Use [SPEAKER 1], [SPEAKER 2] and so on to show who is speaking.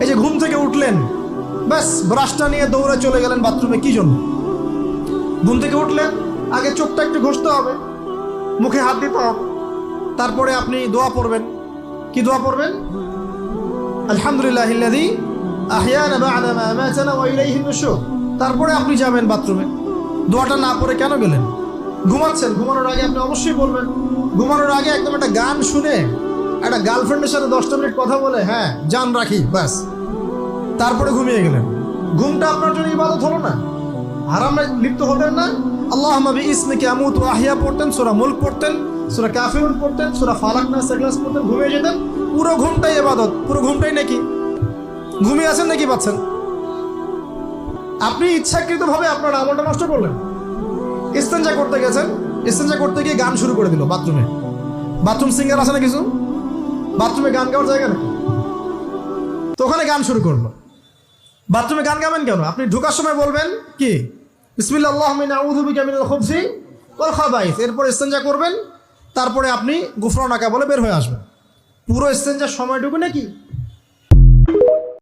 [SPEAKER 1] এই যে ঘুম থেকে উঠলেন, ব্যাস ব্রাশটা নিয়ে দৌড়ে চলে গেলেন বাথরুমে, কি জন্য? ঘুম থেকে উঠলেন, আগে চোখটা একটু ঘষতে হবে, মুখে হাত দিতে হবে, তারপরে আপনি দোয়া পড়বেন। কি দোয়া পড়বেন? আলহামদুলিল্লাহিল্লাযী আহইয়ানা বা'দা মা আমাতানা ওয়া ইলাইহিন নুশুর। তারপরে আপনি যাবেন বাথরুমে। দোয়াটা না পড়ে কেন গেলেন? ঘুমাচ্ছেন, ঘুমানোর আগে আপনি অবশ্যই বলবেন। ঘুমানোর আগে একদম একটা গান শুনে, একটা গার্লফ্রেন্ডের সাথে 10টা মিনিট কথা বলে, হ্যাঁ জান রাখি, ব্যাস, তারপরে ঘুমিয়ে গেলেন। ঘুমটা আপনার জন্য ইবাদত হলো না? হারামে লিপ্ত হতেন না? আল্লাহুম্মা বিইসমিকা আমুতু ওয়া আহইয়া পড়তেন, সূরা মুলক পড়তেন, সূরা কাফিরুন পড়তেন, সূরা ফালাক নাস ইখলাস পড়তেন, ঘুমিয়ে যেতেন। পুরো ঘুমটাই ইবাদত, পুরো ঘুমটাই নাকি? ঘুমিয়ে আছেন নাকি পাচ্ছেন? আপনি ইচ্ছাকৃতভাবে আপনার আমলটা নষ্ট করলেন। ইস্তেঞ্জা করতে গেছেন, ইস্তেঞ্জা করতে গিয়ে গান শুরু করে দিল বাথরুমে। বাথরুম সিঙ্গার আছে না কিছু? বাথরুমে গান গাওয়ার জায়গা নাকি? তো ওখানে গান শুরু করলো। বাথরুমে গান গাবেন কেন? আপনি ঢোকার সময় বলবেন কি? বিসমিল্লাহ আল্লাহুম্মা ইন্নী আউযু বিকা মিনাল খুবসি ওয়াল খাবাইস। এরপর ইস্তেঞ্জা করবেন, তারপরে আপনি গুফরানাকা বলে বের হয়ে আসবেন। পুরো ইস্তেঞ্জার সময়টুকু নাকি